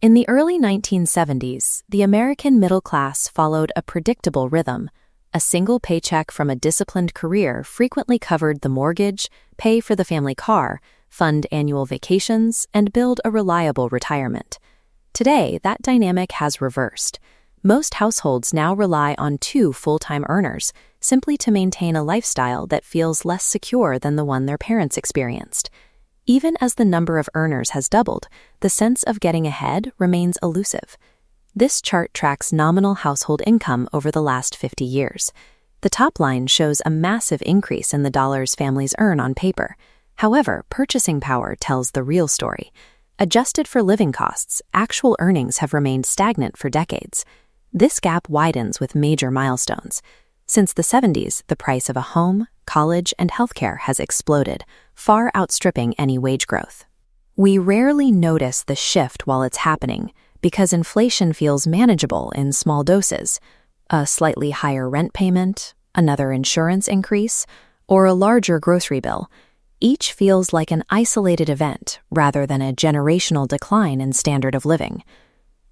In the early 1970s, the American middle class followed a predictable rhythm. A single paycheck from a disciplined career frequently covered the mortgage, pay for the family car, fund annual vacations, and build a reliable retirement. Today, that dynamic has reversed. Most households now rely on two full-time earners, simply to maintain a lifestyle that feels less secure than the one their parents experienced. Even as the number of earners has doubled, the sense of getting ahead remains elusive. This chart tracks nominal household income over the last 50 years. The top line shows a massive increase in the dollars families earn on paper. However, purchasing power tells the real story. Adjusted for living costs, actual earnings have remained stagnant for decades. This gap widens with major milestones. Since the 70s, the price of a home, college, and healthcare has exploded, far outstripping any wage growth. We rarely notice the shift while it's happening because inflation feels manageable in small doses. A slightly higher rent payment, another insurance increase, or a larger grocery bill. Each feels like an isolated event rather than a generational decline in standard of living.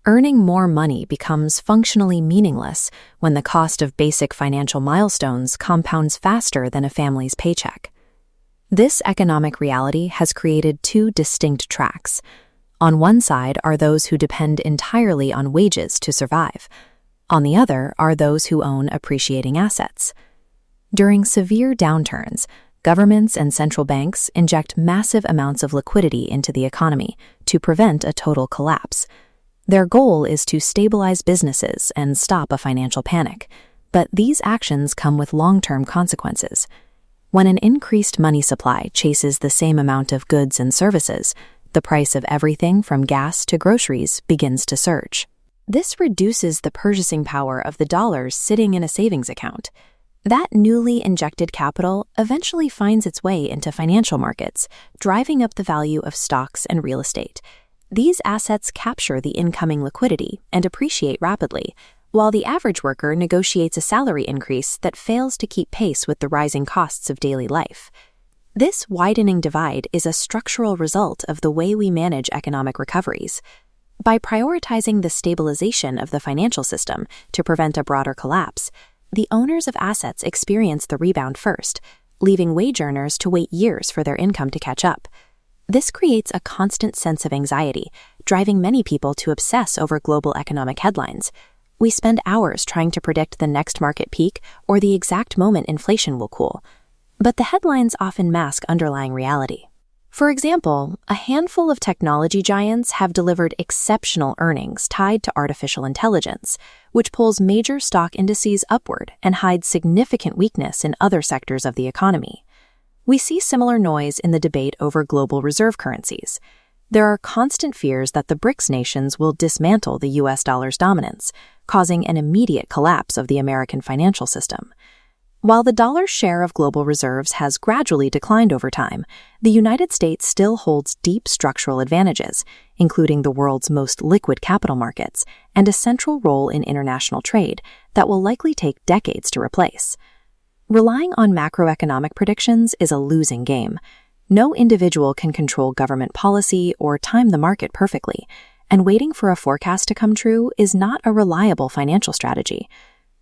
Earning more money becomes functionally meaningless when the cost of basic financial milestones compounds faster than a family's paycheck. This economic reality has created two distinct tracks. On one side are those who depend entirely on wages to survive. On the other are those who own appreciating assets. During severe downturns, governments and central banks inject massive amounts of liquidity into the economy to prevent a total collapse. Their goal is to stabilize businesses and stop a financial panic, but these actions come with long-term consequences. When an increased money supply chases the same amount of goods and services, the price of everything from gas to groceries begins to surge. This reduces the purchasing power of the dollars sitting in a savings account. That newly injected capital eventually finds its way into financial markets, driving up the value of stocks and real estate. These assets capture the incoming liquidity and appreciate rapidly, while the average worker negotiates a salary increase that fails to keep pace with the rising costs of daily life. This widening divide is a structural result of the way we manage economic recoveries. By prioritizing the stabilization of the financial system to prevent a broader collapse, the owners of assets experience the rebound first, leaving wage earners to wait years for their income to catch up. This creates a constant sense of anxiety, driving many people to obsess over global economic headlines. We spend hours trying to predict the next market peak or the exact moment inflation will cool. But the headlines often mask underlying reality. For example, a handful of technology giants have delivered exceptional earnings tied to artificial intelligence, which pulls major stock indices upward and hides significant weakness in other sectors of the economy. We see similar noise in the debate over global reserve currencies. There are constant fears that the BRICS nations will dismantle the US dollar's dominance, causing an immediate collapse of the American financial system. While the dollar's share of global reserves has gradually declined over time, the United States still holds deep structural advantages, including the world's most liquid capital markets and a central role in international trade that will likely take decades to replace. Relying on macroeconomic predictions is a losing game. No individual can control government policy or time the market perfectly, and waiting for a forecast to come true is not a reliable financial strategy.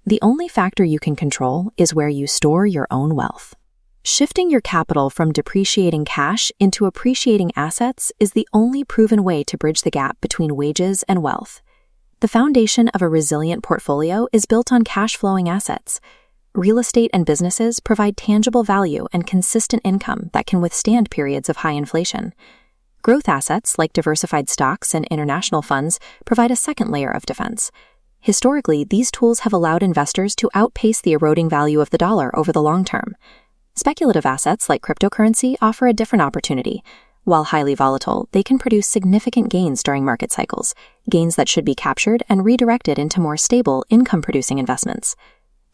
The only factor you can control is where you store your own wealth. Shifting your capital from depreciating cash into appreciating assets is the only proven way to bridge the gap between wages and wealth. The foundation of a resilient portfolio is built on cash-flowing assets. Real estate and businesses provide tangible value and consistent income that can withstand periods of high inflation. Growth assets like diversified stocks and international funds provide a second layer of defense. Historically, these tools have allowed investors to outpace the eroding value of the dollar over the long term. Speculative assets like cryptocurrency offer a different opportunity. While highly volatile, they can produce significant gains during market cycles, gains that should be captured and redirected into more stable, income-producing investments.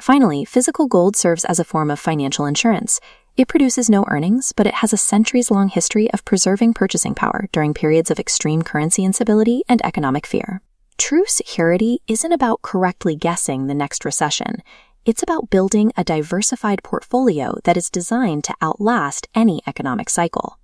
Finally, physical gold serves as a form of financial insurance. It produces no earnings, but it has a centuries-long history of preserving purchasing power during periods of extreme currency instability and economic fear. True security isn't about correctly guessing the next recession. It's about building a diversified portfolio that is designed to outlast any economic cycle.